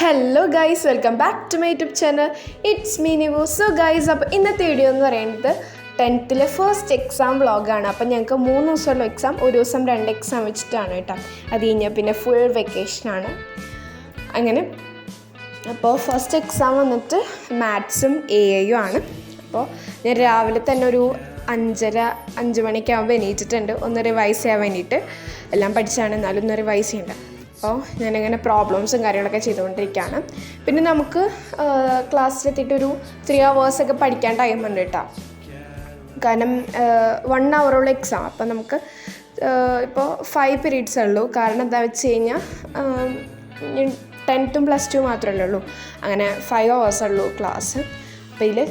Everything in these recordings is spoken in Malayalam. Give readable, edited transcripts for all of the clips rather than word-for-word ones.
Hello guys, welcome back to my YouTube channel. It's me Nivu. So guys, അപ്പോൾ ഇന്നത്തെ വീഡിയോ എന്ന് പറയുന്നത് 10th ഫസ്റ്റ് എക്സാം വ്ളോഗാണ്. അപ്പം ഞങ്ങൾക്ക് 3 ദിവസമുള്ള എക്സാം, ഒരു ദിവസം 2 എക്സാം വെച്ചിട്ടാണ് കേട്ടോ. അത് കഴിഞ്ഞാൽ പിന്നെ ഫുൾ വെക്കേഷനാണ്. അങ്ങനെ അപ്പോൾ ഫസ്റ്റ് എക്സാം വന്നിട്ട് മാത്സും AI ആണ്. അപ്പോൾ ഞാൻ രാവിലെ തന്നെ ഒരു 5 മണിയൊക്കെ ആകുമ്പോൾ എണീറ്റിട്ടുണ്ട്, ഒന്ന് റിവൈസ് ചെയ്യാൻ വേണ്ടിയിട്ട്. എല്ലാം പഠിച്ചാണ്, എന്നാലും ഒന്ന് റിവൈസ് ചെയ്യണ്ട. അപ്പോൾ ഞാനിങ്ങനെ പ്രോബ്ലംസും കാര്യങ്ങളൊക്കെ ചെയ്തുകൊണ്ടിരിക്കുകയാണ്. പിന്നെ നമുക്ക് ക്ലാസ്സിലെത്തിയിട്ടൊരു 3 hours ഒക്കെ പഠിക്കാൻ ടൈമുണ്ട് കേട്ടോ. കാരണം 1 hour എക്സാം. അപ്പം നമുക്ക് ഇപ്പോൾ 5 periods ഉള്ളൂ. കാരണം എന്താ വെച്ച് കഴിഞ്ഞാൽ 10th പ്ലസ് 2 മാത്രമല്ലേ ഉള്ളൂ. അങ്ങനെ 5 hours ഉള്ളൂ ക്ലാസ്. അപ്പോൾ ഇതിൽ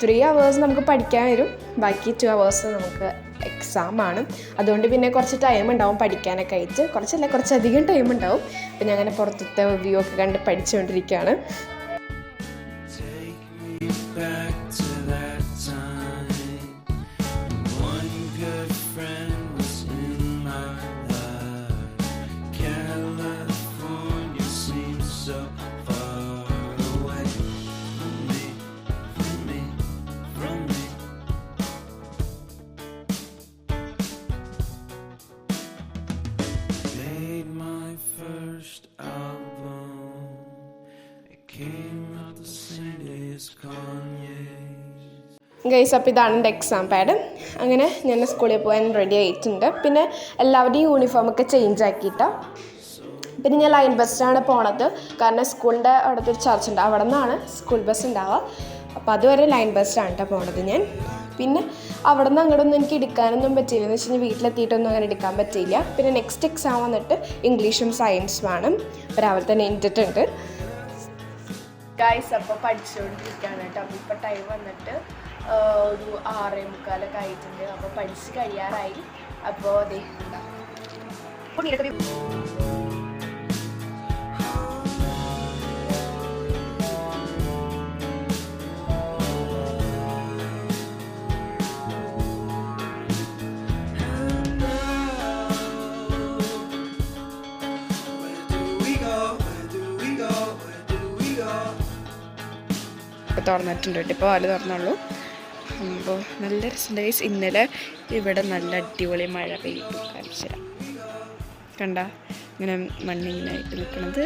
3 hours നമുക്ക് പഠിക്കാൻ വരും, ബാക്കി 2 hours നമുക്ക് എക്സാമാണ്. അതുകൊണ്ട് പിന്നെ കുറച്ച് ടൈം ഉണ്ടാവും പഠിക്കാനൊക്കെ ആയിട്ട്. കുറച്ചധികം ടൈം ഉണ്ടാവും. അപ്പം ഞാൻ അങ്ങനെ പുറത്തത്തെ വ്യൂ ഒക്കെ കണ്ട് പഠിച്ചുകൊണ്ടിരിക്കുകയാണ്. ഗൈസ്, അപ്പോൾ ഇതാണ് എൻ്റെ എക്സാം പാഡ്. അങ്ങനെ ഞാൻ സ്കൂളിൽ പോകാൻ റെഡി ആയിട്ടുണ്ട്. പിന്നെ എല്ലാവരുടെയും യൂണിഫോമൊക്കെ ചേഞ്ച് ആക്കിയിട്ട് പിന്നെ ഞാൻ ലൈൻ ബസ്സിലാണ് പോണത്. കാരണം സ്കൂളിൻ്റെ അവിടുത്തെ ഒരു ചർച്ച് ഉണ്ട്, അവിടെ നിന്നാണ് സ്കൂൾ ബസ് ഉണ്ടാവുക. അപ്പോൾ അതുവരെ ലൈൻ ബസ്സിലാണ് കേട്ടോ പോണത് ഞാൻ. പിന്നെ അവിടെ നിന്ന് അങ്ങോട്ടൊന്നും എനിക്ക് എടുക്കാനൊന്നും പറ്റിയില്ല. എന്ന് വെച്ച് കഴിഞ്ഞാൽ വീട്ടിലെത്തിയിട്ടൊന്നും അങ്ങനെ എടുക്കാൻ പറ്റിയില്ല. പിന്നെ നെക്സ്റ്റ് എക്സാം വന്നിട്ട് ഇംഗ്ലീഷും സയൻസുമാണ്. അപ്പോൾ രാവിലെ തന്നെ എണീറ്റിട്ടുണ്ട്. ഗൈസ്, അപ്പോൾ പഠിച്ചുകൊണ്ടിരിക്കുകയാണ് കേട്ടോ. അപ്പോൾ ഇപ്പോൾ ടൈം വന്നിട്ട് ഒരു 6:45 ആയിട്ടുണ്ട്. അപ്പോൾ പഠിച്ച് കഴിയാറായി. അപ്പോൾ അതെ തുറന്നിട്ടുണ്ട് കേട്ടോ. ഇപ്പോൾ പാല് തുറന്നുള്ളൂ. അപ്പോൾ നല്ല രസമുണ്ട് ഗൈസ്. ഇന്നലെ ഇവിടെ നല്ല അടിപൊളി മഴ പെയ്തു. കാണിച്ചുതരാം. കണ്ട ഇങ്ങനെ മണ്ണിങ്ങനെ ആയിട്ട് നിൽക്കുന്നത്.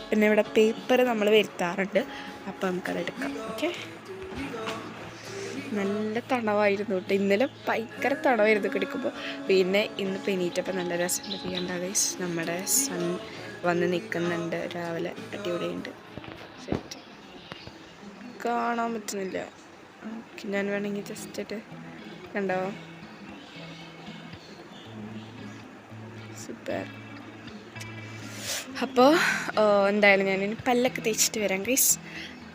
പിന്നെ ഇവിടെ പേപ്പർ നമ്മൾ വരുത്താറുണ്ട്. അപ്പോൾ നമുക്കത് എടുക്കാം. ഓക്കെ, നല്ല തണവായിരുന്നു കേട്ടോ. ഇന്നലെ ഭയങ്കര തണവായിരുന്നു കിടക്കുമ്പോൾ. പിന്നെ ഇന്ന് പെനീറ്റപ്പോൾ നല്ല രസമുണ്ട്. കണ്ട ഗൈസ്, നമ്മുടെ സൺ വന്ന് നിൽക്കുന്നുണ്ട് രാവിലെ. അടിപൊളിയുണ്ട്. സെറ്റ് കാണാൻ പറ്റുന്നില്ല. ഞാൻ വേണമെങ്കിൽ ജസ്റ്റ് ആയിട്ട് കണ്ടോ. സൂപ്പർ. അപ്പോൾ എന്തായാലും ഞാനിനി പല്ലൊക്കെ തേച്ചിട്ട് വരാം ഗൈസ്.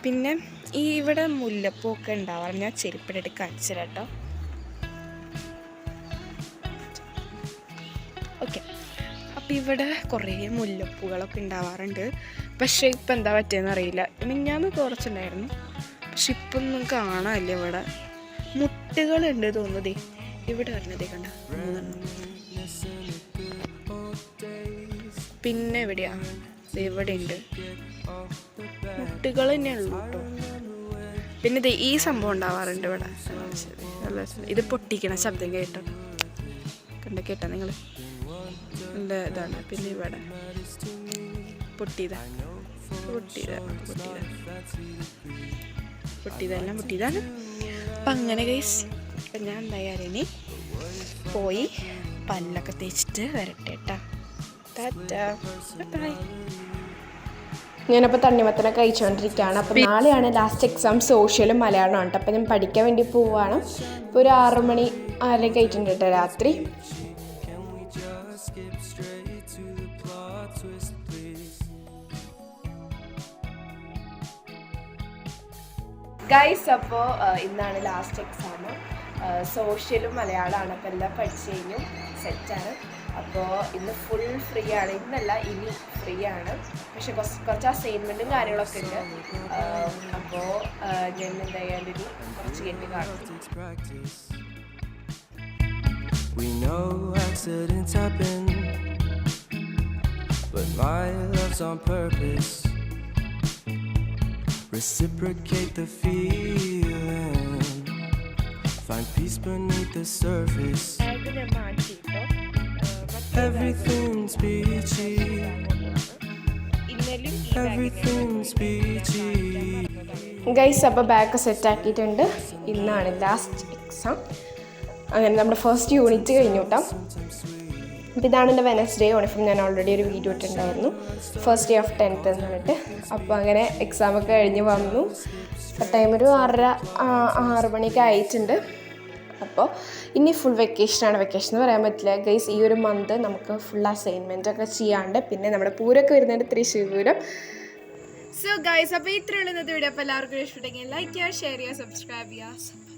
പിന്നെ ഈ ഇവിടെ മുല്ലപ്പൂക്കെ ഉണ്ടാവാറ്. ഞാൻ ചെരുപ്പിട്ട് കാണിച്ചു തരാം കേട്ടോ. ഓക്കെ, അപ്പോൾ ഇവിടെ കുറേ മുല്ലപ്പൂകളൊക്കെ ഉണ്ടാവാറുണ്ട്. പക്ഷേ ഇപ്പം എന്താ പറ്റിയെന്ന് അറിയില്ല. മിനിഞ്ഞാന്ന് കുറച്ചുണ്ടായിരുന്നു, പക്ഷെ ഇപ്പൊന്നും കാണാനില്ല. ഇവിടെ മുട്ടുകളുണ്ട് തോന്നുന്നതേ. ഇവിടെ വരണതേ കണ്ട 3. പിന്നെ എവിടെയാ? ഇവിടെ ഉണ്ട്. മുട്ടുകൾ തന്നെ ഉള്ളൂ കേട്ടോ. പിന്നെ ഈ സംഭവം ഉണ്ടാവാറുണ്ട് ഇവിടെ. ഇത് പൊട്ടിക്കണ ശബ്ദം കേട്ടോ. കേട്ടോ നിങ്ങൾ? നല്ല ഇതാണ്. പിന്നെ ഇവിടെ പൊട്ടിയതാണ്. അപ്പം അങ്ങനെ ഗൈസ്, അപ്പം ഞാൻ എന്തായാലും ഇനി പോയി പല്ലൊക്കെ തേച്ചിട്ട് വരട്ടെ കേട്ടോ. ഞാനപ്പോൾ തണ്ണിമത്തനെ കഴിച്ചുകൊണ്ടിരിക്കുകയാണ്. അപ്പം നാളെയാണ് ലാസ്റ്റ് എക്സാം. സോഷ്യലും മലയാളമാണ് കേട്ടോ. അപ്പം ഞാൻ പഠിക്കാൻ വേണ്ടി പോവുകയാണ്. ഇപ്പോൾ ഒരു 6 മണി 6:30 ആയിട്ടുണ്ട് കേട്ടോ രാത്രി. ഗൈസ്, അപ്പോൾ ഇന്നാണ് ലാസ്റ്റ് എക്സാം. സോഷ്യലും മലയാളമാണ്. അപ്പോൾ എല്ലാം പഠിച്ചു കഴിഞ്ഞു, സെറ്റാണ്. അപ്പോൾ ഇന്ന് ഫുൾ ഫ്രീ ആണ്. ഇന്നല്ല, ഇനി ഫ്രീ ആണ്. പക്ഷെ കുറച്ച് അസൈൻമെൻറ്റും കാര്യങ്ങളൊക്കെ ഉണ്ട്. അപ്പോൾ ഞാൻ എന്തായാലും കുറച്ച് കഴിഞ്ഞ് കാണും. We know accidents happen, but my love's on purpose. Reciprocate the feeling. Find peace beneath the surface. Everything's peachy. Everything's peachy. Guys അപ്പോൾ ബാഗ് സെറ്റാക്കിയിട്ടുണ്ട്. ഇന്നാണ് ലാസ്റ്റ് എക്സാം. അങ്ങനെ നമ്മുടെ ഫസ്റ്റ് യൂണിറ്റ് കഴിഞ്ഞു കേട്ടോ. അപ്പോൾ ഇതാണ് എൻ്റെ വെനസ്ഡേ യൂണിഫോം. ഞാൻ ഓൾറെഡി ഒരു വീഡിയോ ഇട്ടിട്ടുണ്ടായിരുന്നു, ഫസ്റ്റ് ഡേ ഓഫ് 10th എന്ന് പറഞ്ഞിട്ട്. അപ്പോൾ അങ്ങനെ എക്സാമൊക്കെ കഴിഞ്ഞ് വന്നു. ടൈം ഒരു 6 മണിയൊക്കെ ആയിട്ടുണ്ട്. അപ്പോൾ ഇനി ഫുൾ വെക്കേഷനാണ്. വെക്കേഷൻ എന്ന് പറയാൻ പറ്റില്ല ഗൈസ്. ഈ ഒരു മന്ത് നമുക്ക് ഫുൾ അസൈൻമെൻറ്റൊക്കെ ചെയ്യാണ്ട്, പിന്നെ നമ്മുടെ പൂരമൊക്കെ വരുന്നുണ്ട്, തൃശ്ശൂർ പൂരം. സോ ഗൈസ്, അപ്പോൾ ഇത്രയുള്ള ഇന്നത്തെ വീഡിയോ. അപ്പോൾ എല്ലാവർക്കും ഇഷ്ടപ്പെട്ടെങ്കിൽ ലൈക്ക് ചെയ്യുക, ഷെയർ ചെയ്യുക, സബ്സ്ക്രൈബ് ചെയ്യുക.